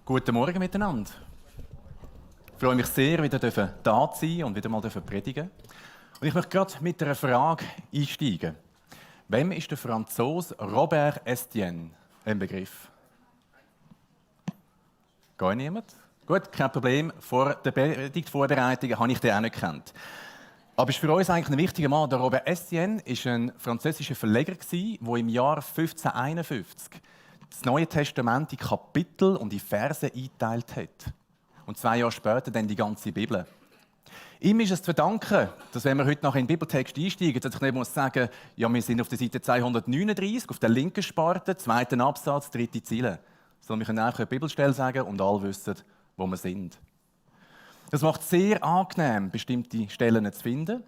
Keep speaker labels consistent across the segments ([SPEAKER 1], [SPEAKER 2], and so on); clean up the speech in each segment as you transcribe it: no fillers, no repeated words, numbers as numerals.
[SPEAKER 1] Guten Morgen miteinander. Ich freue mich sehr, wieder da zu sein und wieder mal predigen. Und ich möchte gerade mit einer Frage einsteigen. Wem ist der Franzose Robert Estienne ein Begriff? Gar niemand? Gut, kein Problem. Vor der Predigtvorbereitung habe ich den auch nicht gekannt. Aber ist für uns eigentlich ein wichtiger Mann. Der Robert Estienne war ein französischer Verleger, der im Jahr 1551 das Neue Testament in Kapitel und in Verse eingeteilt hat. Und 2 Jahre später dann die ganze Bibel. Ihm ist es zu verdanken, dass wenn wir heute nachher in den Bibeltext einsteigen, dass ich nicht muss sagen, ja, wir sind auf der Seite 239, auf der linken Sparte, 2. Absatz, 3. Zeile. Sondern wir können einfach eine Bibelstelle sagen und alle wissen, wo wir sind. Das macht es sehr angenehm, bestimmte Stellen zu finden.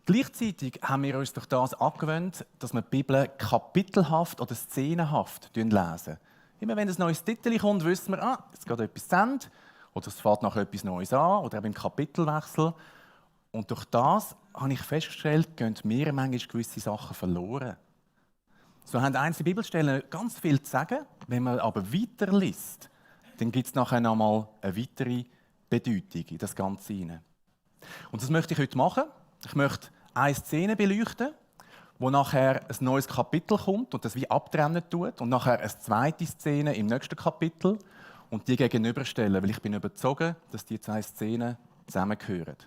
[SPEAKER 1] Gleichzeitig haben wir uns durch das angewöhnt, dass wir die Bibel kapitelhaft oder szenenhaft lesen. Immer wenn ein neues Titel kommt, wissen wir, jetzt geht etwas zu Ende, oder es fängt nachher etwas Neues an, oder eben im Kapitelwechsel. Und durch das habe ich festgestellt, gehen mir manchmal gewisse Sachen verloren. So haben einzelne Bibelstellen ganz viel zu sagen. Wenn man aber weiterliest, dann gibt es nachher noch mal eine weitere Bedeutung in das Ganze hinein. Und das möchte ich heute machen. Ich möchte eine Szene beleuchten, wo nachher ein neues Kapitel kommt und das wie abtrennen tut und nachher eine zweite Szene im nächsten Kapitel und die gegenüberstellen, weil ich bin überzeugt, dass die 2 Szenen zusammengehören.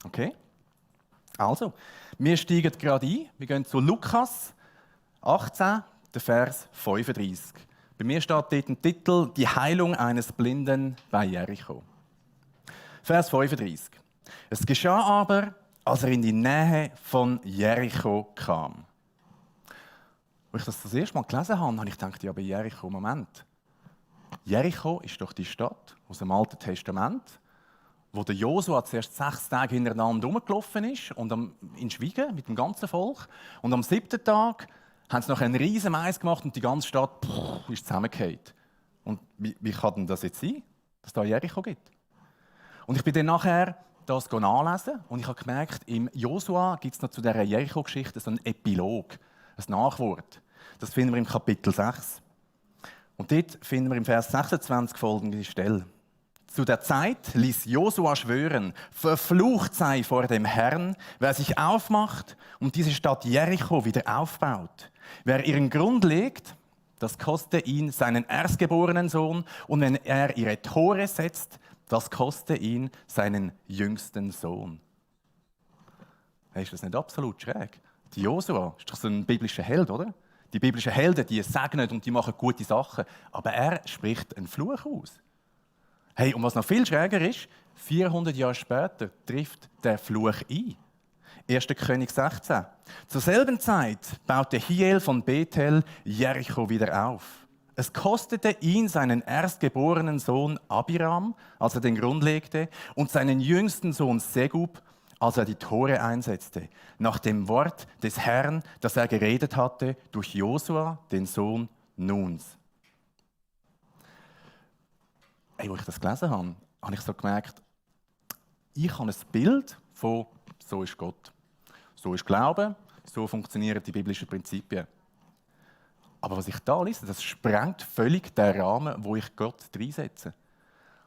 [SPEAKER 1] Okay? Also, wir steigen gerade ein. Wir gehen zu Lukas 18, der Vers 35. Bei mir steht dort ein Titel: Die Heilung eines Blinden bei Jericho. Vers 35. Es geschah aber, als er in die Nähe von Jericho kam. Als ich das erste Mal gelesen habe ich gedacht, ja, bei Jericho, Moment. Jericho ist doch die Stadt aus dem Alten Testament, wo der Josua zuerst 6 Tage hintereinander rumgelaufen ist und in Schweigen mit dem ganzen Volk. Und am 7. Tag haben sie noch einen riesen Mais gemacht und die ganze Stadt ist zusammengefallen. Und wie kann denn das jetzt sein, dass es da Jericho gibt? Und ich bin dann nachher das nachlesen und ich habe gemerkt, im Josua gibt es noch zu dieser Jericho-Geschichte so einen Epilog, ein Nachwort. Das finden wir im Kapitel 6. Und dort finden wir im Vers 26 folgende Stelle. Zu der Zeit ließ Josua schwören, verflucht sei vor dem Herrn, wer sich aufmacht und diese Stadt Jericho wieder aufbaut. Wer ihren Grund legt, das koste ihn seinen erstgeborenen Sohn, und wenn er ihre Tore setzt, das koste ihn seinen jüngsten Sohn. Hey, ist das nicht absolut schräg? Die Josua ist doch so ein biblischer Held, oder? Die biblischen Helden, die segnen und die machen gute Sachen. Aber er spricht einen Fluch aus. Hey, und was noch viel schräger ist, 400 Jahre später trifft der Fluch ein. 1. König 16. Zur selben Zeit baute Hiel von Bethel Jericho wieder auf. Es kostete ihn seinen erstgeborenen Sohn Abiram, als er den Grund legte, und seinen jüngsten Sohn Segub, als er die Tore einsetzte, nach dem Wort des Herrn, das er geredet hatte, durch Josua, den Sohn Nuns. Als ich das gelesen habe, habe ich so gemerkt, ich habe ein Bild von «So ist Gott». So ist Glaube, so funktionieren die biblischen Prinzipien. Aber was ich da lese, das sprengt völlig den Rahmen, wo ich Gott reinsetze.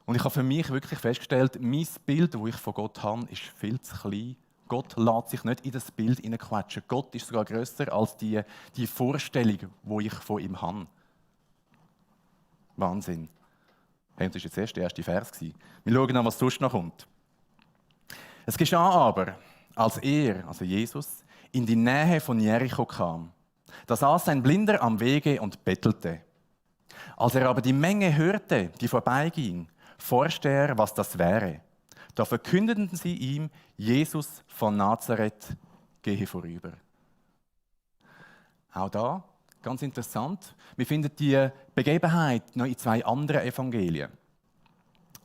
[SPEAKER 1] Und ich habe für mich wirklich festgestellt, mein Bild, das ich von Gott habe, ist viel zu klein. Gott lässt sich nicht in das Bild hineinquetschen. Gott ist sogar grösser als die Vorstellung, die ich von ihm habe. Wahnsinn. Hey, das war jetzt erst der erste Vers. Wir schauen an, was sonst noch kommt. Es geschah aber, als er, also Jesus, in die Nähe von Jericho kam. Da saß ein Blinder am Wege und bettelte. Als er aber die Menge hörte, die vorbeiging, forschte er, was das wäre. Da verkündeten sie ihm, Jesus von Nazareth gehe vorüber. Auch da, ganz interessant, wir finden die Begebenheit noch in 2 anderen Evangelien.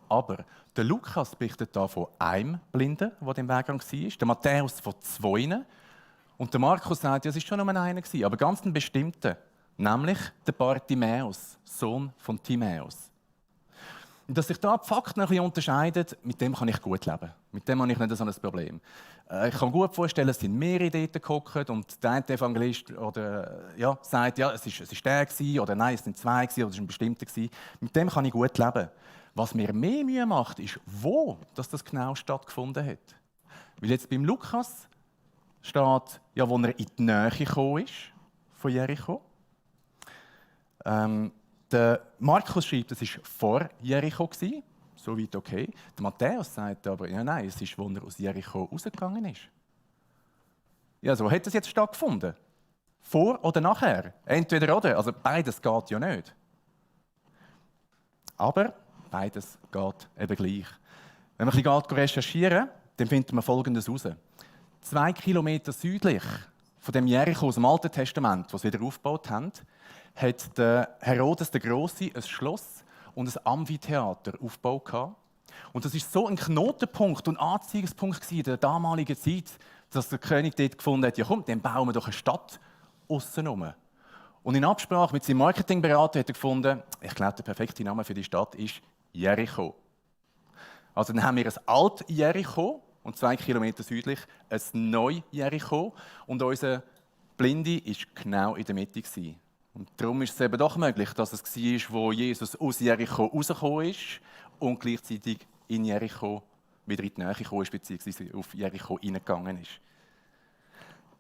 [SPEAKER 1] Aber der Lukas berichtet da von einem Blinden, der den Weg war, der Matthäus von 2. Und der Markus sagt, ja, es war schon nur einer, aber ganz ein bestimmter, nämlich der Bartimäus, Sohn von Timäus. Und dass sich da die Fakten ein bisschen unterscheiden, mit dem kann ich gut leben. Mit dem habe ich nicht so ein Problem. Ich kann mir gut vorstellen, es sind mehrere dort gehockt und der eine Evangelist oder, ja, sagt, ja, es ist der gewesen, oder nein, es sind zwei gewesen, oder es ist ein bestimmter gewesen. Mit dem kann ich gut leben. Was mir mehr Mühe macht, ist, wo das genau stattgefunden hat. Weil jetzt beim Lukas steht, ja, wo er in die Nähe gekommen ist von Jericho. Der Markus schreibt, es war vor Jericho, soweit okay. Der Matthäus sagt aber, ja, nein, es ist, wo er aus Jericho rausgegangen ist. Ja, so hat es jetzt stattgefunden. Vor oder nachher? Entweder oder. Also beides geht ja nicht. Aber beides geht eben gleich. Wenn wir ein bisschen recherchieren, dann finden wir Folgendes heraus. 2 Kilometer südlich von dem Jericho aus dem Alten Testament, das sie wieder aufgebaut haben, hat der Herodes der Große ein Schloss und ein Amphitheater aufgebaut. Und das ist so ein Knotenpunkt und Anziehungspunkt in der damaligen Zeit, dass der König dort gefunden hat, ja komm, dann bauen wir doch eine Stadt aussenrum. Und in Absprache mit seinem Marketingberater hat er gefunden, ich glaube, der perfekte Name für die Stadt ist Jericho. Also dann haben wir ein Alt-Jericho und 2 Kilometer südlich ein Neu-Jericho und unser Blinde war genau in der Mitte. Und darum ist es eben doch möglich, dass es war, wo Jesus aus Jericho rausgekommen ist und gleichzeitig in Jericho wieder in die Nähe gekommen ist, beziehungsweise auf Jericho hineingegangen ist.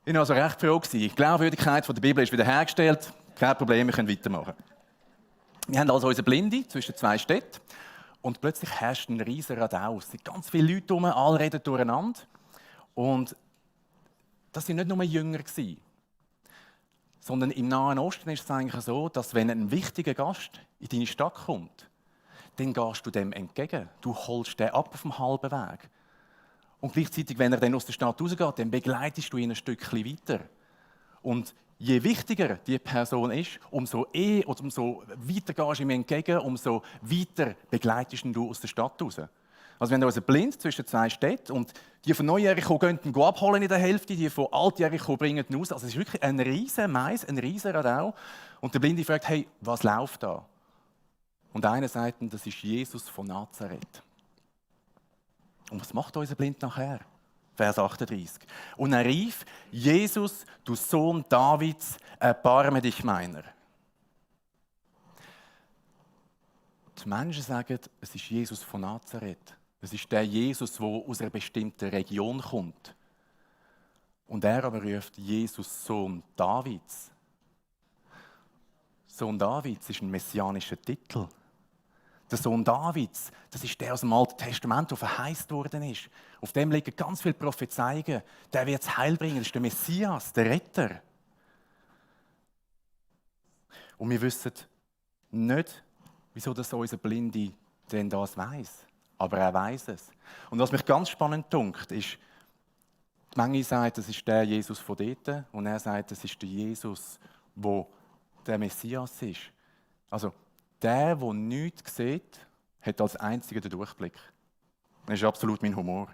[SPEAKER 1] Ich war also recht froh. Die Glaubwürdigkeit der Bibel ist wiederhergestellt. Kein Problem, wir können weitermachen. Wir haben also unsere Blinde zwischen 2 Städten. Und plötzlich herrscht ein riesiger Radau. Es sind ganz viele Leute herum, alle reden durcheinander. Und das waren nicht nur Jünger, sondern im Nahen Osten ist es eigentlich so, dass wenn ein wichtiger Gast in deine Stadt kommt, dann gehst du dem entgegen. Du holst den ab auf dem halben Weg. Und gleichzeitig, wenn er dann aus der Stadt rausgeht, dann begleitest du ihn ein Stückchen weiter. Und je wichtiger die Person ist, umso weiter gehst du ihm entgegen, umso weiter begleitest du aus der Stadt raus. Also wir haben also blind zwischen 2 Städten und die von Neu-Jericho gehen ihn abholen in der Hälfte, die von Alt-Jericho bringen ihn raus. Also es ist wirklich ein riesen Mais, ein riesen Radau. Und der Blinde fragt, hey, was läuft da? Und einer sagt, das ist Jesus von Nazareth. Und was macht unser Blind nachher? Vers 38. Und er rief, Jesus, du Sohn Davids, erbarme dich meiner. Die Menschen sagen, es ist Jesus von Nazareth. Es ist der Jesus, der aus einer bestimmten Region kommt. Und er aber ruft Jesus, Sohn Davids. Sohn Davids ist ein messianischer Titel. Der Sohn Davids, das ist der aus dem Alten Testament, der verheißt worden ist. Auf dem liegen ganz viele Prophezeiungen. Der wird das Heil bringen, das ist der Messias, der Retter. Und wir wissen nicht, wieso das unser Blinde denn das weiss. Aber er weiss es. Und was mich ganz spannend dunkt, ist, die Menge sagt, das ist der Jesus von dort. Und er sagt, das ist der Jesus, der der Messias ist. Also, der nichts sieht, hat als einziger den Durchblick. Das ist absolut mein Humor.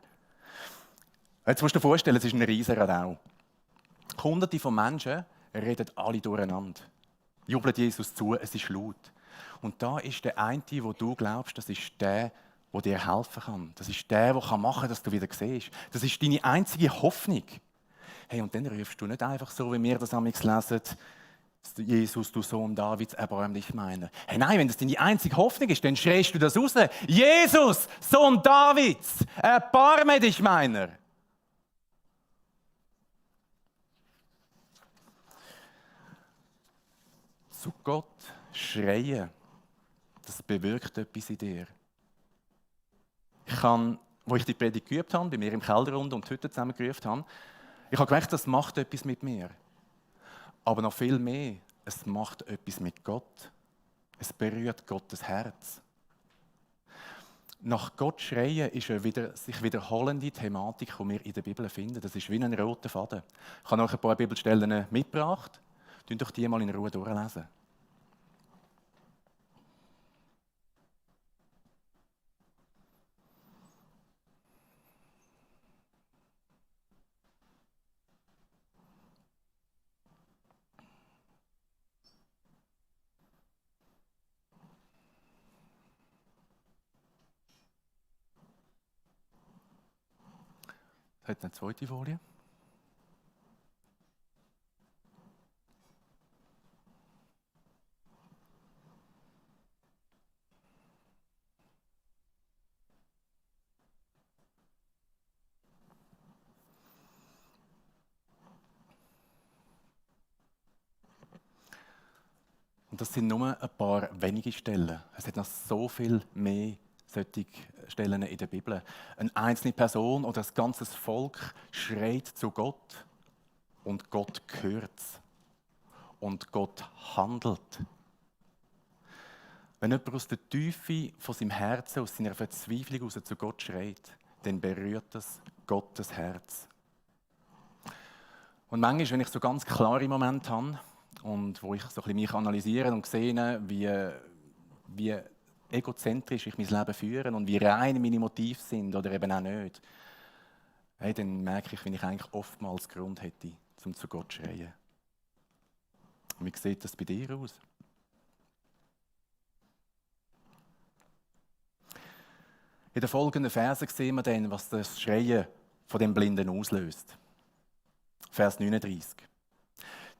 [SPEAKER 1] Jetzt musst du dir vorstellen, es ist ein riesiger Radau. Hunderte von Menschen reden alle durcheinander. Jubeln Jesus zu, es ist laut. Und da ist der eine, wo du glaubst, das ist der dir helfen kann. Das ist der machen kann, dass du wieder siehst. Das ist deine einzige Hoffnung. Hey, und dann rufst du nicht einfach so, wie wir das manchmal lesen, Jesus, du Sohn Davids, erbarme dich meiner. Hey, nein, wenn das deine einzige Hoffnung ist, dann schreist du das raus. Jesus, Sohn Davids, erbarme dich meiner. Zu Gott schreien, das bewirkt etwas in dir. Wo ich die Predigt geübt habe, bei mir im Kelderrunde und die Hütte zusammen gerufen habe, ich habe gemerkt, das macht etwas mit mir. Aber noch viel mehr, es macht etwas mit Gott. Es berührt Gottes Herz. Nach Gott schreien ist eine sich wiederholende Thematik, die wir in der Bibel finden. Das ist wie ein roter Faden. Ich habe noch ein paar Bibelstellen mitgebracht. Lest doch die mal in Ruhe durchlesen. Hat eine zweite Folie? Und das sind nur ein paar wenige Stellen. Es hat noch so viel mehr solche Stellen in der Bibel. Eine einzelne Person oder ein ganzes Volk schreit zu Gott und Gott hört es. Und Gott handelt. Wenn jemand aus der Tiefe von seinem Herzen, aus seiner Verzweiflung heraus zu Gott schreit, dann berührt das Gottes Herz. Und manchmal, wenn ich so ganz klare Momente habe, und wo ich so ein bisschen mich analysiere und sehe, wie egozentrisch ich mein Leben führe und wie rein meine Motive sind oder eben auch nicht, hey, dann merke ich, wie ich eigentlich oftmals Grund hätte, um zu Gott zu schreien. Und wie sieht das bei dir aus? In den folgenden Versen sehen wir dann, was das Schreien von dem Blinden auslöst. Vers 39.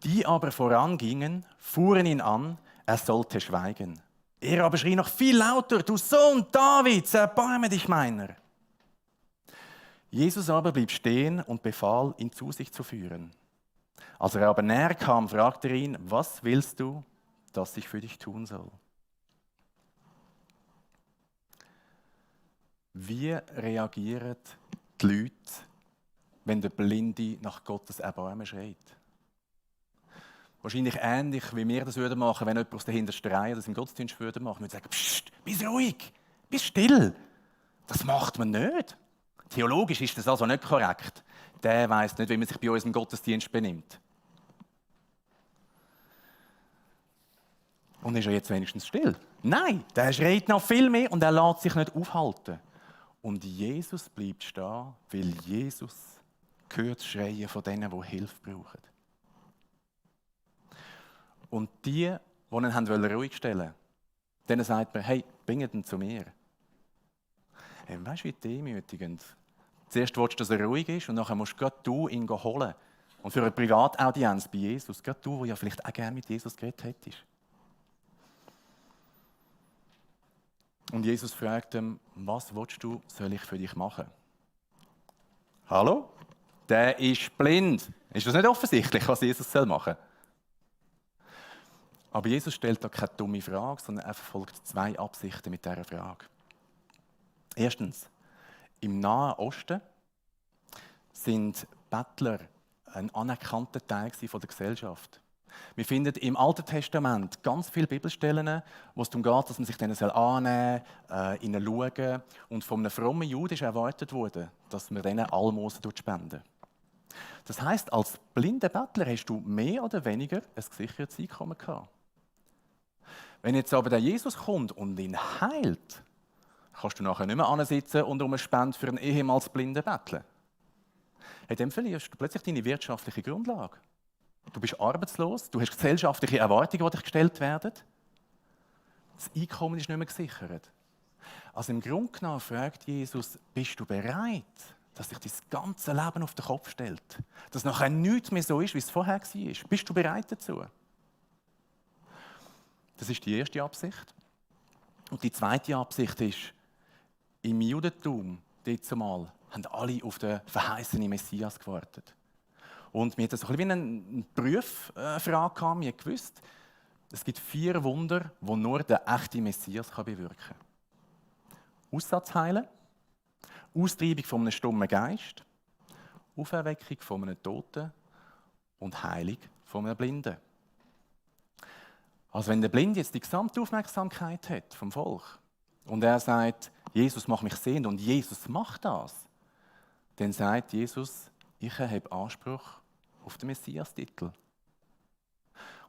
[SPEAKER 1] Die aber vorangingen, fuhren ihn an, er sollte schweigen. Er aber schrie noch viel lauter, du Sohn Davids, erbarme dich meiner. Jesus aber blieb stehen und befahl, ihn zu sich zu führen. Als er aber näher kam, fragte er ihn, was willst du, dass ich für dich tun soll? Wie reagieren die Leute, wenn der Blinde nach Gottes Erbarmen schreit? Wahrscheinlich ähnlich, wie wir das würden machen, wenn jemand aus der hintersten Reihe das im Gottesdienst würde machen. Wir würden sagen, psst, bist ruhig, bist still. Das macht man nicht. Theologisch ist das also nicht korrekt. Der weiss nicht, wie man sich bei uns im Gottesdienst benimmt. Und ist er jetzt wenigstens still? Nein, der schreit noch viel mehr und er lässt sich nicht aufhalten. Und Jesus bleibt stehen, weil Jesus hört das Schreien von denen, die Hilfe brauchen. Und die ihn ruhig stellen wollten, denen sagt man, hey, bringt ihn zu mir. Hey, weißt du, wie demütigend? Zuerst willst du, dass er ruhig ist und nachher musst du ihn holen. Und für eine Privataudienz bei Jesus, gerade du, der ja vielleicht auch gerne mit Jesus geredet hättest. Und Jesus fragt ihn, was willst du, soll ich für dich machen? Hallo? Der ist blind. Ist das nicht offensichtlich, was Jesus machen soll? Aber Jesus stellt da keine dumme Frage, sondern er verfolgt zwei Absichten mit dieser Frage. Erstens, im Nahen Osten sind Bettler ein anerkannter Teil der Gesellschaft. Wir finden im Alten Testament ganz viele Bibelstellen, wo es darum geht, dass man sich denen annehmen soll, ihnen schauen. Und von einem frommen Juden ist erwartet worden, dass man denen Almosen spenden. Das heisst, als blinder Bettler hast du mehr oder weniger ein gesichertes Einkommen gehabt. Wenn jetzt aber der Jesus kommt und ihn heilt, kannst du nachher nicht mehr ansitzen und um eine Spende für einen ehemals blinden betteln. In dem verlierst du plötzlich deine wirtschaftliche Grundlage. Du bist arbeitslos, du hast gesellschaftliche Erwartungen, die dich gestellt werden. Das Einkommen ist nicht mehr gesichert. Also im Grunde genommen fragt Jesus, bist du bereit, dass sich dein ganze Leben auf den Kopf stellt? Dass nachher nichts mehr so ist, wie es vorher war. Bist du bereit dazu? Das ist die erste Absicht. Und die zweite Absicht ist, im Judentum, dort zumal, haben alle auf den verheißenen Messias gewartet. Und wir hatten so ein bisschen wie eine Prüffrage gehabt. Wir gewusst, es gibt 4 Wunder, die nur der echte Messias bewirken kann. Aussatz heilen, Austreibung von einem stummen Geist, Auferweckung von einem Toten und Heilung von einem Blinden. Also wenn der Blinde jetzt die gesamte Aufmerksamkeit hat vom Volk und er sagt, Jesus macht mich sehend und Jesus macht das, dann sagt Jesus, ich habe Anspruch auf den Messias-Titel.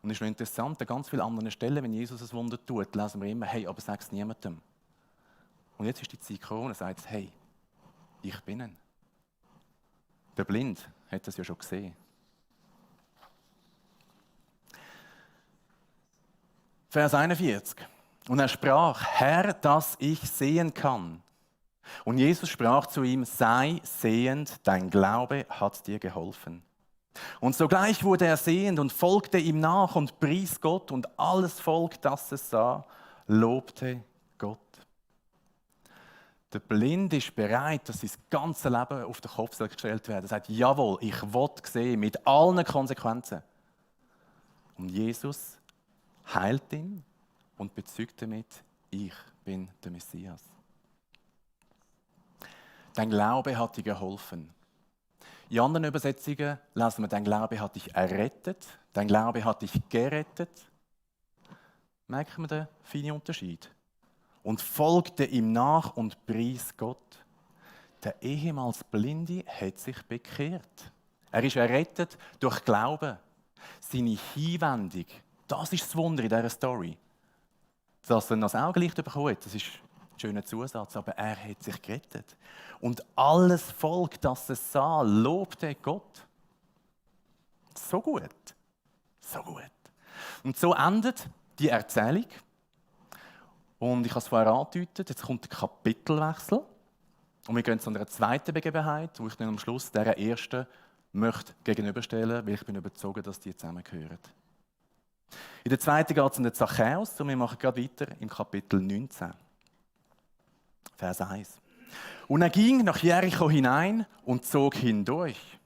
[SPEAKER 1] Und es ist noch interessant, an ganz vielen anderen Stellen, wenn Jesus ein Wunder tut, lesen wir immer, hey, aber sag es niemandem. Und jetzt ist die Zeit gekommen und sagt, hey, ich bin ihn. Der Blind hat das ja schon gesehen. Vers 41. Und er sprach, Herr, dass ich sehen kann. Und Jesus sprach zu ihm: Sei sehend, dein Glaube hat dir geholfen. Und sogleich wurde er sehend und folgte ihm nach und pries Gott, und alles Volk, das es sah, lobte Gott. Der Blinde ist bereit, dass sein ganzes Leben auf den Kopf gestellt wird. Er sagt: Jawohl, ich will sehen, mit allen Konsequenzen. Und Jesus heilt ihn und bezeugt damit: Ich bin der Messias. Dein Glaube hat dir geholfen. In anderen Übersetzungen lesen wir: Dein Glaube hat dich errettet, dein Glaube hat dich gerettet. Merken wir den feinen Unterschied? Und folgte ihm nach und pries Gott. Der ehemals Blinde hat sich bekehrt. Er ist errettet durch Glauben. Seine Hinwendung, das ist das Wunder in dieser Story. Dass er noch das Augenlicht bekommen hat, das ist ein schöner Zusatz, aber er hat sich gerettet. Und alles Volk, das es sah, lobte Gott. So gut. So gut. Und so endet die Erzählung. Und ich habe es vorher angedeutet, jetzt kommt der Kapitelwechsel. Und wir gehen zu einer zweiten Begebenheit, die ich dann am Schluss dieser ersten möchte gegenüberstellen, weil ich bin überzeugt, dass die zusammengehören. In der zweiten geht es um den Zachäus und wir machen gerade weiter im Kapitel 19, Vers 1. Und er ging nach Jericho hinein und zog hindurch.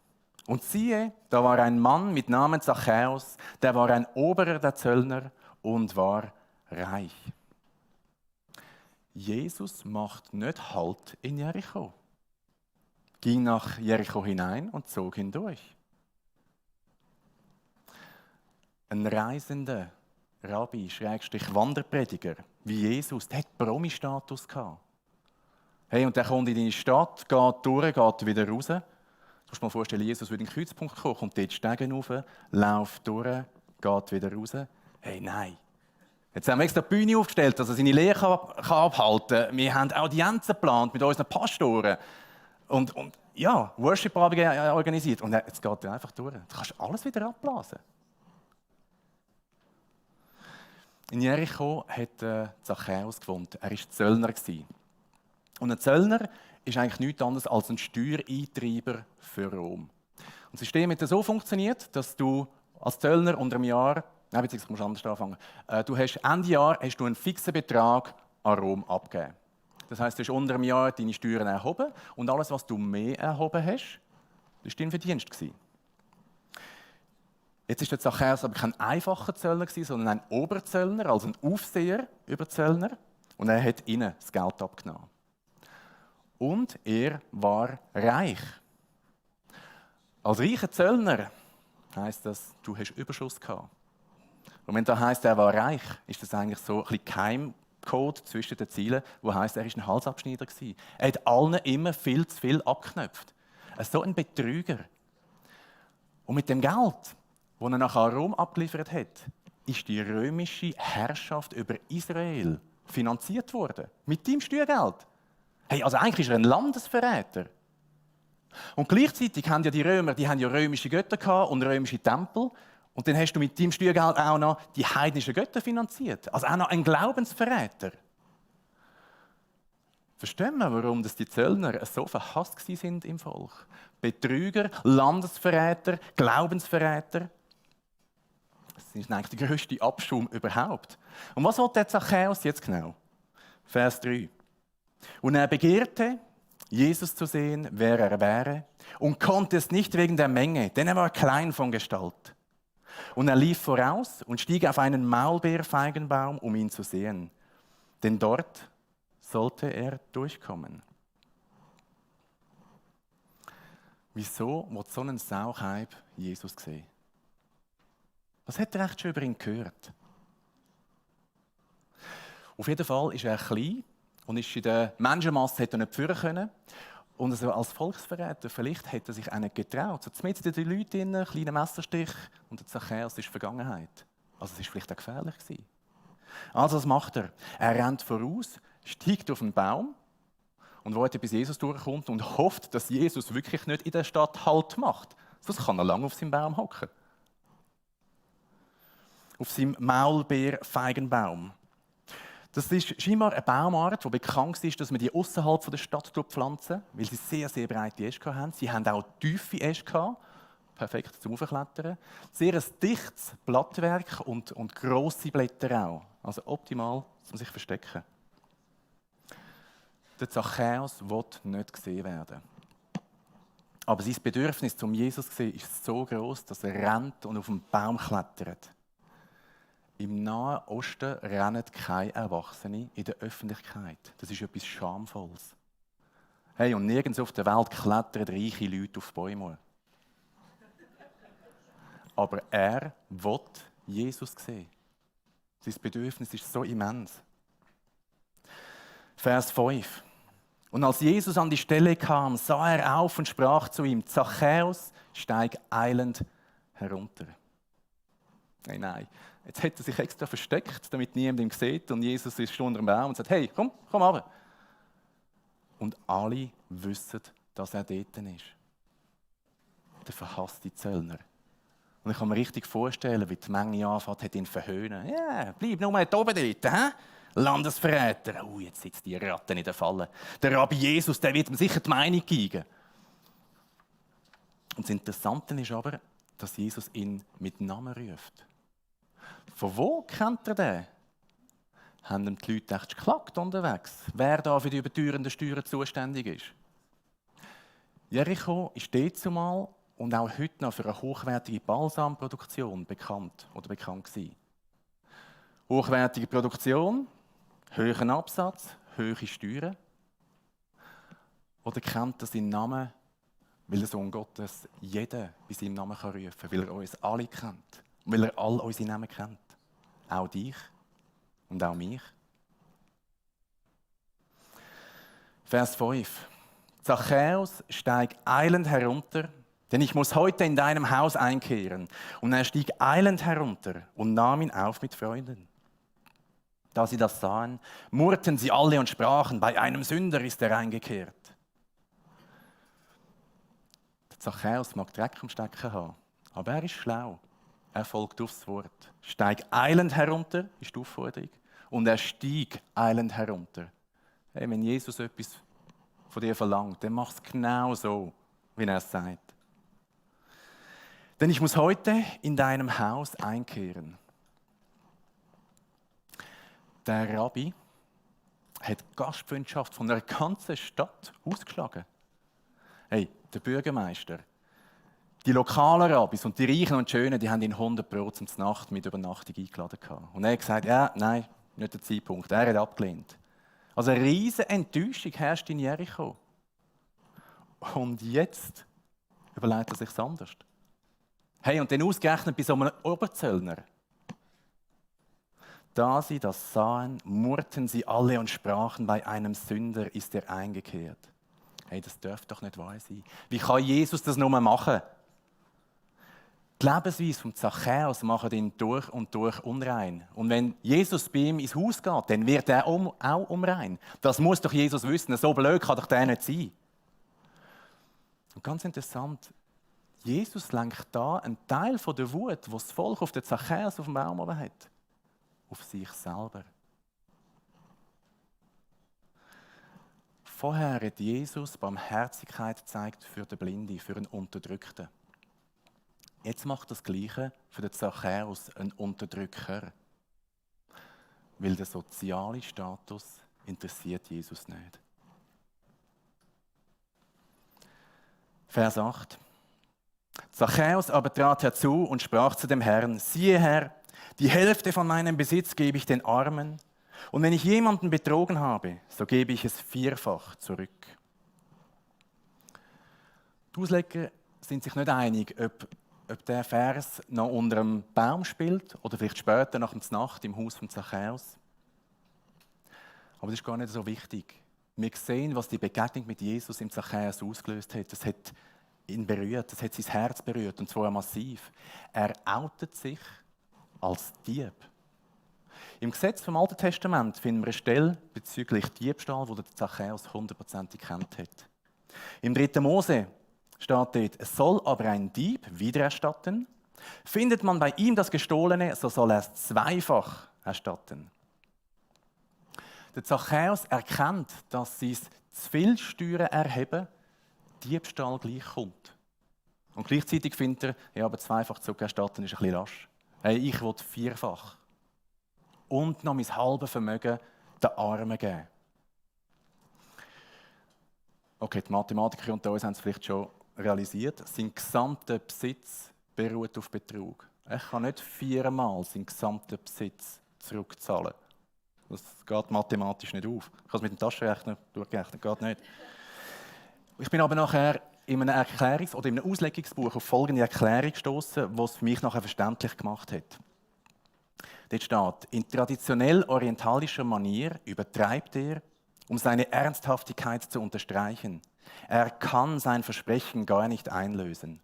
[SPEAKER 1] Und siehe, da war ein Mann mit Namen Zachäus, der war ein Oberer der Zöllner und war reich. Jesus macht nicht Halt in Jericho. Ging nach Jericho hinein und zog hindurch. Ein reisender Rabbi, Schrägstrich Wanderprediger, wie Jesus, der hat Promi-Status gehabt. Hey, und der kommt in deine Stadt, geht durch, geht wieder raus. Du musst dir mal vorstellen, Jesus würde in den Kreuzpunkt kommen, kommt dort die Stege rauf, läuft durch, geht wieder raus. Hey, nein. Jetzt haben wir extra die Bühne aufgestellt, dass er seine Lehre abhalten kann. Wir haben Audienzen geplant mit unseren Pastoren. Und ja, Worship-Abende organisiert. Und jetzt geht er einfach durch. Du kannst alles wieder abblasen. In Jericho hat Zachäus gewohnt. Er war Zöllner. Und ein Zöllner ist eigentlich nichts anderes als ein Steuereintreiber für Rom. Und das System hat so funktioniert, dass du als Zöllner unter einem Jahr, beziehungsweise musst du anders anfangen, du hast Ende Jahr hast du einen fixen Betrag an Rom abgegeben. Das heisst, du hast unter einem Jahr deine Steuern erhoben und alles, was du mehr erhoben hast, das war dein Verdienst. Jetzt ist der Zachäus aber kein einfacher Zöllner, sondern ein Oberzöllner, also ein Aufseher über Zöllner. Und er hat ihnen das Geld abgenommen. Und er war reich. Als reicher Zöllner heisst das, du hast Überschuss gehabt. Und wenn das heisst, er war reich, ist das eigentlich so ein bisschen Geheimcode zwischen den Zielen, wo heisst, er war ein Halsabschneider gewesen. Er hat allen immer viel zu viel abgeknöpft. So ein Betrüger. Und mit dem Geld, das er nach Rom abgeliefert hat, ist die römische Herrschaft über Israel finanziert worden. Mit dem Steuergeld. Hey, also eigentlich ist er ein Landesverräter. Und gleichzeitig haben ja die Römer, die haben ja römische Götter gehabt und römische Tempel. Und dann hast du mit dem Steuergeld auch noch die heidnischen Götter finanziert. Also auch noch ein Glaubensverräter. Verstehen wir, warum die Zöllner so verhasst sind im Volk? Betrüger, Landesverräter, Glaubensverräter. Das ist eigentlich der grösste Abschaum überhaupt. Und was will der Zachäus jetzt genau? Vers 3. Und er begehrte, Jesus zu sehen, wer er wäre, und konnte es nicht wegen der Menge, denn er war klein von Gestalt. Und er lief voraus und stieg auf einen Maulbeerfeigenbaum, um ihn zu sehen, denn dort sollte er durchkommen. Wieso will so ein Sauhype Jesus sehen? Was hat er echt schon über ihn gehört? Auf jeden Fall ist er klein und ist in der Menschenmasse hätte er nicht führen können. Und also als Volksverräter, vielleicht hätte er sich auch nicht getraut. So mitten in den Leuten, ein kleiner Messerstich und der Zachäus ist Vergangenheit. Also es war vielleicht auch gefährlich gewesen. Also was macht er? Er rennt voraus, steigt auf einen Baum und wartet, bis Jesus durchkommt und hofft, dass Jesus wirklich nicht in der Stadt Halt macht. Sonst kann er lange auf seinem Baum hocken. Auf seinem Maulbeerfeigenbaum.
[SPEAKER 2] Das ist scheinbar eine Baumart, die bekannt ist, dass man die außerhalb der Stadt pflanzen, weil sie sehr, sehr breite Äste haben. Sie haben auch tiefe Äste gehabt, perfekt zum Aufklettern. Sehr ein dichtes Blattwerk und grosse Blätter auch. Also optimal, um sich zu verstecken. Der Zachäus will nicht gesehen werden. Aber sein Bedürfnis zum Jesus zu sehen ist so groß, dass er rennt und auf den Baum klettert. Im Nahen Osten rennen keine Erwachsenen in der Öffentlichkeit. Das ist etwas Schamvolles. Hey, und nirgends auf der Welt klettern reiche Leute auf Bäume. Aber er will Jesus sehen. Sein Bedürfnis ist so immens. Vers 5. Und als Jesus an die Stelle kam, sah er auf und sprach zu ihm: Zachäus, steig eilend herunter. Nein. Jetzt hat er sich extra versteckt, damit niemand ihn sieht. Und Jesus ist unter dem Baum und sagt: Hey, komm runter. Und alle wissen, dass er dort ist. Der verhasste Zöllner. Und ich kann mir richtig vorstellen, wie die Menge anfängt, ihn zu verhöhnen. Ja, bleib nur dort oben dort, hä? Landesverräter. Oh, jetzt sitzt die Ratte in der Falle. Der Rabbi Jesus, der wird ihm sicher die Meinung geben. Und das Interessante ist aber, dass Jesus ihn mit Namen ruft. Von wo kennt er den? Haben ihm die Leute echt geklagt unterwegs, wer da für die überteuernden Steuern zuständig ist? Jericho ist dazumal und auch heute noch für eine hochwertige Balsamproduktion bekannt gewesen. Hochwertige Produktion, hohen Absatz, hohe Steuern. Oder kennt er seinen Namen, weil der Sohn Gottes jeden bei seinem Namen rufen kann, weil er uns alle kennt und weil er all unsere Namen kennt. Auch dich und auch mich. Vers 5. Zachäus, steig eilend herunter, denn ich muss heute in deinem Haus einkehren. Und er stieg eilend herunter und nahm ihn auf mit Freunden. Da sie das sahen, murrten sie alle und sprachen: Bei einem Sünder ist er eingekehrt. Der Zachäus mag Dreck am Stecken haben, aber er ist schlau. Er folgt aufs Wort. Steig eilend herunter, ist die Aufforderung. Und er stieg eilend herunter. Hey, wenn Jesus etwas von dir verlangt, dann mach es genau so, wie er es sagt. Denn ich muss heute in deinem Haus einkehren. Der Rabbi hat die Gastfreundschaft von einer ganzen Stadt ausgeschlagen. Hey, der Bürgermeister, die lokalen Rabbis und die Reichen und Schönen, die haben ihn 100% zur Nacht mit Übernachtung eingeladen. Und er hat gesagt: Ja, nein, nicht der Zeitpunkt. Er hat abgelehnt. Also eine riesige Enttäuschung herrscht in Jericho. Und jetzt überlegt er sich anders. Hey, und dann ausgerechnet bei so einem Oberzöllner. Da sie das sahen, murrten sie alle und sprachen: Bei einem Sünder ist er eingekehrt. Hey, das darf doch nicht wahr sein. Wie kann Jesus das nur machen? Die Lebensweise von Zachäus macht ihn durch und durch unrein. Und wenn Jesus bei ihm ins Haus geht, dann wird er auch unrein. Das muss doch Jesus wissen. So blöd kann doch der nicht sein. Und ganz interessant, Jesus lenkt da einen Teil von der Wut, die das Volk auf den Zachäus auf dem Baum oben hat, auf sich selber. Vorher hat Jesus Barmherzigkeit gezeigt für den Blinden, für den Unterdrückten. Jetzt macht das Gleiche für den Zachäus, einen Unterdrücker. Weil der soziale Status interessiert Jesus nicht. Vers 8. Zachäus aber trat herzu und sprach zu dem Herrn: Siehe, Herr, die Hälfte von meinem Besitz gebe ich den Armen, und wenn ich jemanden betrogen habe, so gebe ich es 4-fach zurück. Die Ausleger sind sich nicht einig, ob der Vers noch unter einem Baum spielt oder vielleicht später nach der Nacht im Haus von Zachäus. Aber das ist gar nicht so wichtig. Wir sehen, was die Begegnung mit Jesus im Zachäus ausgelöst hat. Das hat ihn berührt, das hat sein Herz berührt, und zwar massiv. Er outet sich als Dieb. Im Gesetz vom Alten Testament finden wir eine Stelle bezüglich Diebstahl, wo der Zachäus 100% gekannt hat. Im 3. Mose steht dort: Es soll aber ein Dieb wiedererstatten. Findet man bei ihm das Gestohlene, so soll er es 2-fach erstatten.
[SPEAKER 1] Der Zachäus erkennt, dass sein zu viel Steuern erheben Diebstahl gleich kommt. Und gleichzeitig findet er, ja, aber zweifach zu erstatten ist ein bisschen lasch. Hey, ich will vierfach. Und noch mein halbes Vermögen den Armen geben. Okay, die Mathematiker unter uns haben es vielleicht schon realisiert. Sein gesamter Besitz beruht auf Betrug. Ich kann nicht 4-mal seinen gesamten Besitz zurückzahlen. Das geht mathematisch nicht auf. Ich habe es mit dem Taschenrechner durchgerechnet, geht nicht. Ich bin aber nachher in einem Erklärungs- oder in einem Auslegungsbuch auf folgende Erklärung gestoßen, die es für mich nachher verständlich gemacht hat. Dort steht, in traditionell orientalischer Manier übertreibt er, um seine Ernsthaftigkeit zu unterstreichen. Er kann sein Versprechen gar nicht einlösen.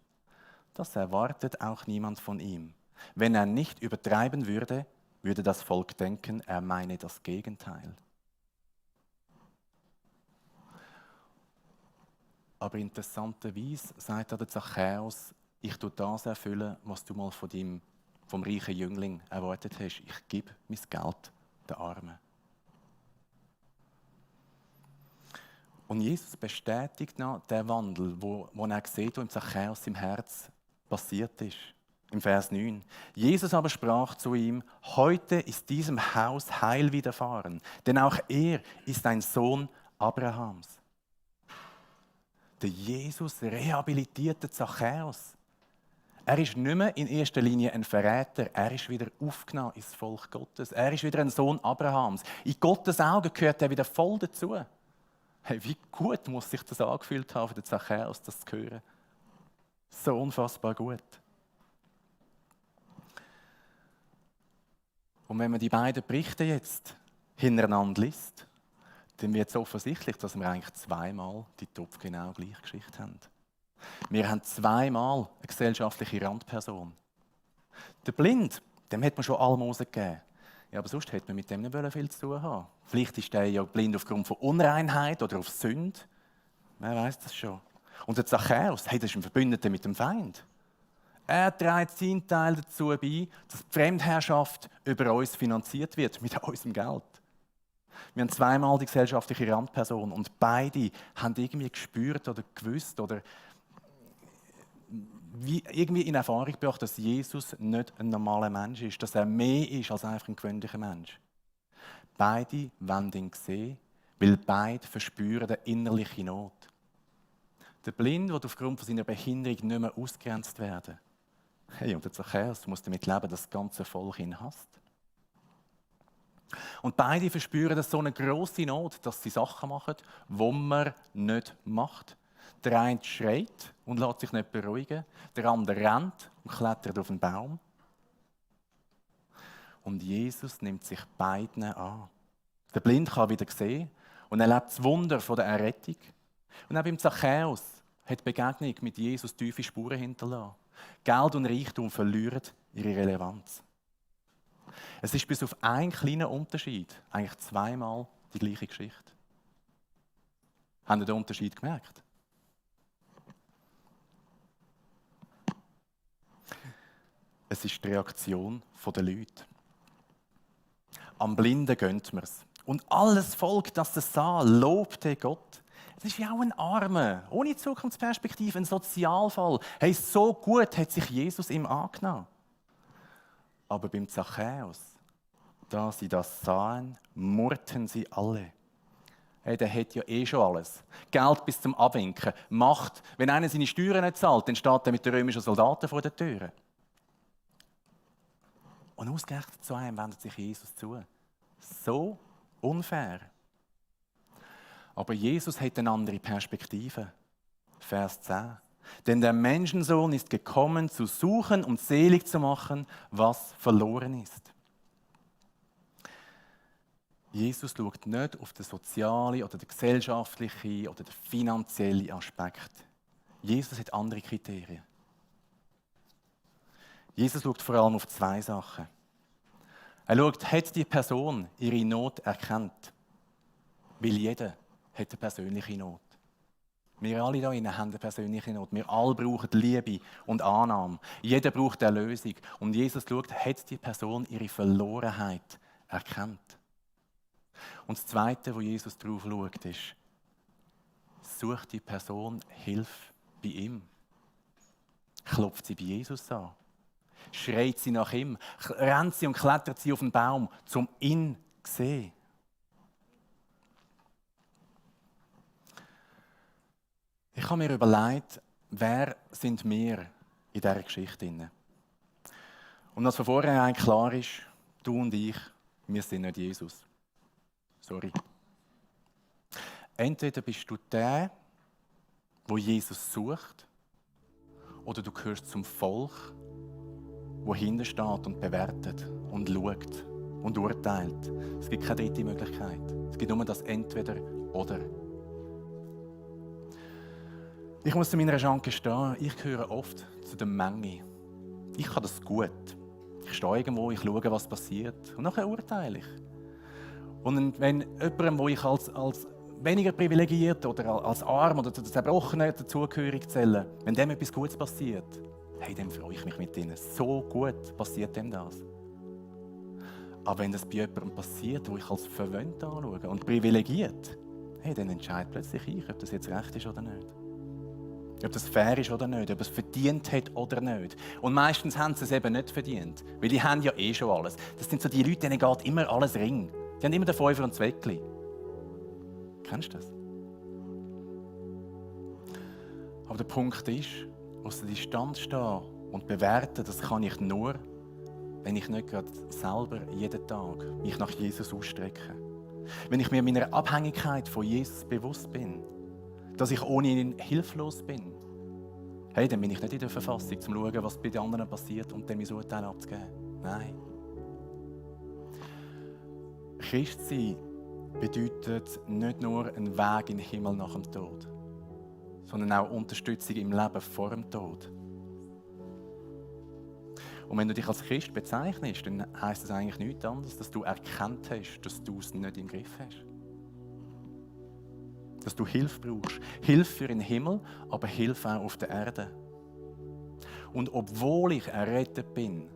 [SPEAKER 1] Das erwartet auch niemand von ihm. Wenn er nicht übertreiben würde, würde das Volk denken, er meine das Gegenteil. Aber interessanterweise sagt der Zachäus, ich tue das erfüllen, was du mal vom reichen Jüngling erwartet hast. Ich gebe mein Geld den Armen. Und Jesus bestätigt noch den Wandel, wo er sieht, wo im Zachäus im Herz passiert ist. Im Vers 9. Jesus aber sprach zu ihm, heute ist diesem Haus Heil widerfahren, denn auch er ist ein Sohn Abrahams. Der Jesus rehabilitiert den Zachäus. Er ist nicht mehr in erster Linie ein Verräter, er ist wieder aufgenommen ins Volk Gottes. Er ist wieder ein Sohn Abrahams. In Gottes Augen gehört er wieder voll dazu. Hey, wie gut muss sich das angefühlt haben für den Zachäus, das zu hören. So unfassbar gut. Und wenn man die beiden Berichte jetzt hintereinander liest, dann wird es offensichtlich, dass wir eigentlich zweimal die Topf genau gleiche Geschichte haben. Wir haben zweimal eine gesellschaftliche Randperson. Der Blind, dem hat man schon Almosen gegeben. Ja, aber sonst hätte man mit dem nicht viel zu tun haben. Vielleicht ist der ja blind aufgrund von Unreinheit oder auf Sünde. Wer weiß das schon. Und der Zachäus, hey, das ist ein Verbündeter mit dem Feind. Er trägt seinen Teil dazu bei, dass die Fremdherrschaft über uns finanziert wird, mit unserem Geld. Wir haben zweimal die gesellschaftliche Randperson und beide haben irgendwie gespürt oder gewusst oder irgendwie in Erfahrung gebracht, dass Jesus nicht ein normaler Mensch ist, dass er mehr ist als einfach ein gewöhnlicher Mensch. Beide wollen ihn sehen, weil beide verspüren eine innerliche Not. Der Blinde wird aufgrund von seiner Behinderung nicht mehr ausgegrenzt werden. Hey, und der Zachäus muss damit leben, dass das ganze Volk ihn hasst. Und beide verspüren so eine grosse Not, dass sie Sachen machen, die man nicht macht. Der eine schreit und lässt sich nicht beruhigen, der andere rennt und klettert auf einen Baum. Und Jesus nimmt sich beiden an. Der Blind kann wieder sehen und erlebt das Wunder der Errettung. Und auch beim Zachäus hat die Begegnung mit Jesus tiefe Spuren hinterlassen. Geld und Reichtum verlieren ihre Relevanz. Es ist bis auf einen kleinen Unterschied eigentlich zweimal die gleiche Geschichte. Habt ihr den Unterschied gemerkt? Es ist die Reaktion der Leute. Am Blinden gönnt man es. Und alles Volk, das es sah, lobte Gott. Es ist wie auch ein Armer, ohne Zukunftsperspektive, ein Sozialfall. Hey, so gut hat sich Jesus ihm angenommen. Aber beim Zachäus, da sie das sahen, murrten sie alle. Hey, der hat ja eh schon alles. Geld bis zum Abwinken, Macht. Wenn einer seine Steuern nicht zahlt, dann steht er mit den römischen Soldaten vor der Tür. Und ausgerechnet zu einem wendet sich Jesus zu. So unfair. Aber Jesus hat eine andere Perspektive. Vers 10. Denn der Menschensohn ist gekommen, zu suchen und selig zu machen, was verloren ist. Jesus schaut nicht auf den sozialen oder den gesellschaftlichen oder den finanziellen Aspekt. Jesus hat andere Kriterien. Jesus schaut vor allem auf zwei Sachen. Er schaut, hat die Person ihre Not erkannt? Weil jeder hat eine persönliche Not. Wir alle hier haben eine persönliche Not. Wir alle brauchen Liebe und Annahme. Jeder braucht Erlösung. Und Jesus schaut, hat die Person ihre Verlorenheit erkannt? Und das Zweite, wo Jesus drauf schaut, ist, sucht die Person Hilfe bei ihm. Klopft sie bei Jesus an. Schreit sie nach ihm. Rennt sie und klettert sie auf den Baum, um ihn zu sehen. Ich habe mir überlegt, wer sind wir in dieser Geschichte? Und was von vornherein klar ist, du und ich, wir sind nicht Jesus. Sorry. Entweder bist du der, wo Jesus sucht, oder du gehörst zum Volk, wo hinten steht und bewertet und schaut und urteilt. Es gibt keine dritte Möglichkeit. Es gibt nur das Entweder-Oder. Ich muss zu meiner Schande gestehen, ich gehöre oft zu der Menge. Ich kann das gut. Ich stehe irgendwo, ich schaue, was passiert und nachher urteile ich. Und wenn jemandem, wo ich als weniger privilegiert oder als arm oder zerbrochen dazugehörig zähle, wenn dem etwas Gutes passiert, hey, dann freue ich mich mit ihnen. So gut passiert dem das. Aber wenn das bei jemandem passiert, wo ich als verwöhnt anschaue und privilegiert, hey, dann entscheidet plötzlich ich, ob das jetzt recht ist oder nicht. Ob das fair ist oder nicht, ob es verdient hat oder nicht. Und meistens haben sie es eben nicht verdient, weil die haben ja eh schon alles. Das sind so die Leute, denen geht immer alles ring. Die haben immer den Fünfer und das Weckli. Kennst du das? Aber der Punkt ist, aus der Distanz stehen und bewerten, das kann ich nur, wenn ich nicht gerade selber jeden Tag mich nach Jesus ausstrecke. Wenn ich mir meiner Abhängigkeit von Jesus bewusst bin, dass ich ohne ihn hilflos bin, hey, dann bin ich nicht in der Verfassung, zum zu schauen, was bei den anderen passiert und dann mein Urteil abzugeben. Nein. Christsein bedeutet nicht nur einen Weg in den Himmel nach dem Tod, sondern auch Unterstützung im Leben vor dem Tod. Und wenn du dich als Christ bezeichnest, dann heisst das eigentlich nichts anderes, dass du erkannt hast, dass du es nicht im Griff hast. Dass du Hilfe brauchst. Hilfe für den Himmel, aber Hilfe auch auf der Erde. Und obwohl ich errettet bin,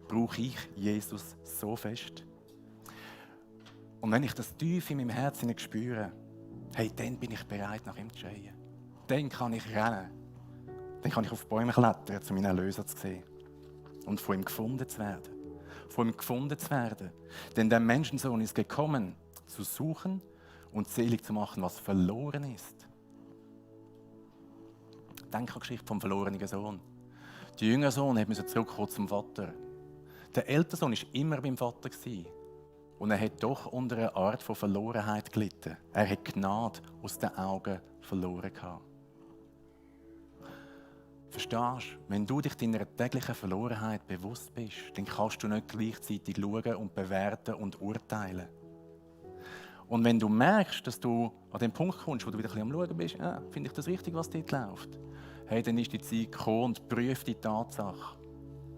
[SPEAKER 1] brauche ich Jesus so fest. Und wenn ich das tief in meinem Herzen spüre, hey, dann bin ich bereit, nach ihm zu schreien. Dann kann ich rennen. Dann kann ich auf Bäume klettern, um meinen Erlöser zu sehen. Und von ihm gefunden zu werden. Von ihm gefunden zu werden. Denn der Menschensohn ist gekommen, zu suchen und selig zu machen, was verloren ist. Denk an die Geschichte vom verlorenen Sohn. Der jüngere Sohn musste zurückkommen zum Vater. Der ältere Sohn war immer beim Vater. Und er hat doch unter einer Art von Verlorenheit gelitten. Er hat Gnade aus den Augen verloren gehabt. Verstehst du? Wenn du dich deiner täglichen Verlorenheit bewusst bist, dann kannst du nicht gleichzeitig schauen und bewerten und urteilen. Und wenn du merkst, dass du an den Punkt kommst, wo du wieder ein bisschen am Schauen bist, finde ich das richtig, was dort läuft, hey, dann ist die Zeit gekommen und prüf die Tatsache,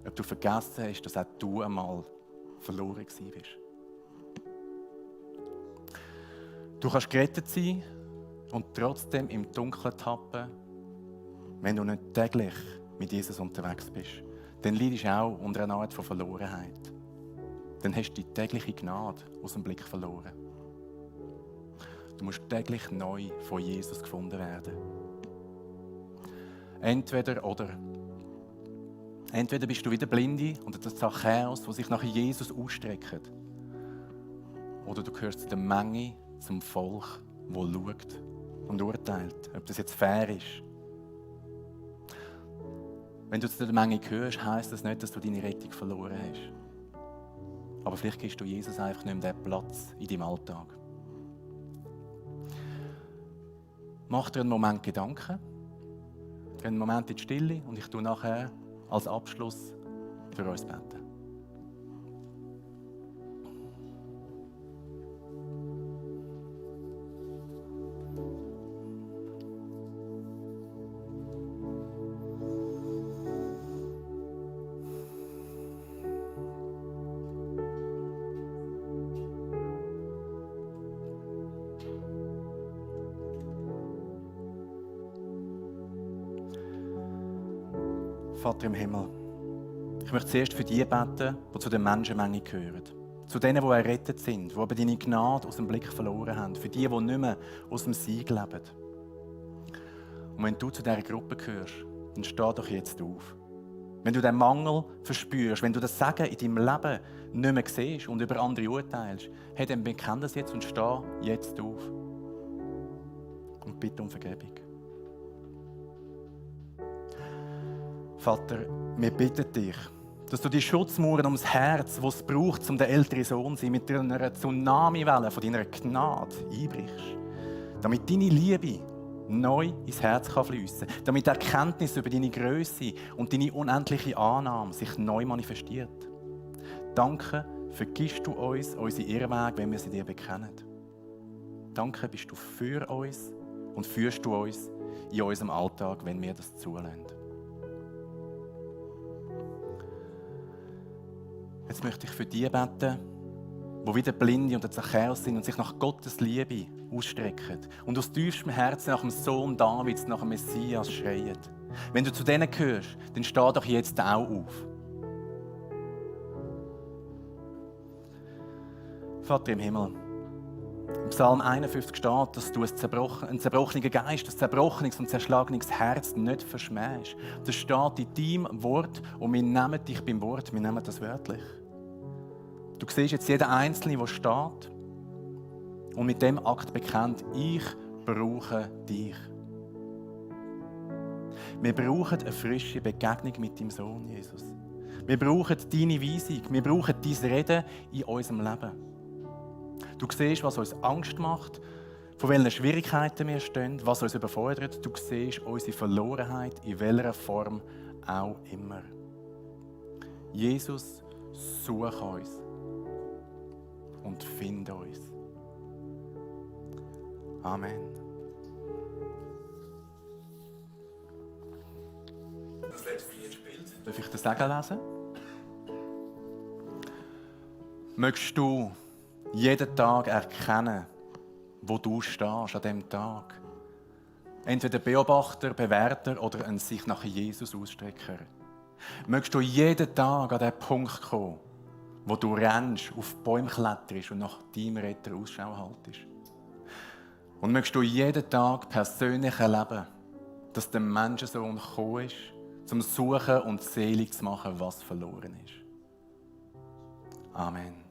[SPEAKER 1] ob du vergessen hast, dass auch du einmal verloren warst. Du kannst gerettet sein und trotzdem im Dunkeln tappen, wenn du nicht täglich mit Jesus unterwegs bist. Dann leidest du auch unter einer Art von Verlorenheit. Dann hast du die tägliche Gnade aus dem Blick verloren. Du musst täglich neu von Jesus gefunden werden. Entweder oder. Entweder bist du wie der Blinde und der Zachäus, der sich nach Jesus ausstreckt. Oder du gehörst zu der Menge, zum Volk, das schaut und urteilt, ob das jetzt fair ist. Wenn du zu der Menge gehörst, heisst das nicht, dass du deine Rettung verloren hast. Aber vielleicht gibst du Jesus einfach nicht mehr den Platz in deinem Alltag. Mach dir einen Moment Gedanken, einen Moment in die Stille und ich tue nachher als Abschluss für uns beten. Vater im Himmel, ich möchte zuerst für die beten, die zu der Menschenmenge gehören. zu denen, die errettet sind, die aber deine Gnade aus dem Blick verloren haben, für die, die nicht mehr aus dem Sieg leben. Und wenn du zu dieser Gruppe gehörst, dann steh doch jetzt auf. Wenn du den Mangel verspürst, wenn du das Sagen in deinem Leben nicht mehr siehst und über andere urteilst, hey, dann bekenn das jetzt und steh jetzt auf. Und bitte um Vergebung. Vater, wir bitten dich, dass du die Schutzmauern ums Herz, die es braucht, um der ältere Sohn zu sein, mit einer Tsunamiwelle von deiner Gnade einbrichst. Damit deine Liebe neu ins Herz fließen kann. Damit die Erkenntnis über deine Grösse und deine unendliche Annahme sich neu manifestiert. Danke, vergisst du uns unsere Irrwege, wenn wir sie dir bekennen. Danke, bist du für uns und führst du uns in unserem Alltag, wenn wir das zulassen. Jetzt möchte ich für die beten, die wie der Blinde und der Zachäus sind und sich nach Gottes Liebe ausstrecken und aus tiefstem Herzen nach dem Sohn Davids, nach dem Messias schreien. Wenn du zu denen gehörst, dann steh doch jetzt auch auf. Vater im Himmel, im Psalm 51 steht, dass du einen zerbrochenen Geist, ein zerbrochenes und zerschlagenes Herz nicht verschmähst. Das steht in deinem Wort und wir nehmen dich beim Wort, wir nehmen das wörtlich. Du siehst jetzt jeden Einzelnen, der steht und mit dem Akt bekennt, ich brauche dich. Wir brauchen eine frische Begegnung mit deinem Sohn, Jesus. Wir brauchen deine Weisung, wir brauchen dein Reden in unserem Leben. Du siehst, was uns Angst macht, von welchen Schwierigkeiten wir stehen, was uns überfordert. Du siehst unsere Verlorenheit, in welcher Form auch immer. Jesus, such uns und find uns. Amen. Das letzte Bild. Darf ich das Sagen lesen? Möchtest du jeden Tag erkennen, wo du stehst an diesem Tag? Entweder Beobachter, Bewerter oder ein sich nach Jesus Ausstrecker. Möchtest du jeden Tag an den Punkt kommen, wo du rennst, auf die Bäume kletterst und nach deinem Retter Ausschau haltest? Und möchtest du jeden Tag persönlich erleben, dass der Menschensohn gekommen ist, zum Suchen und selig zu machen, was verloren ist? Amen.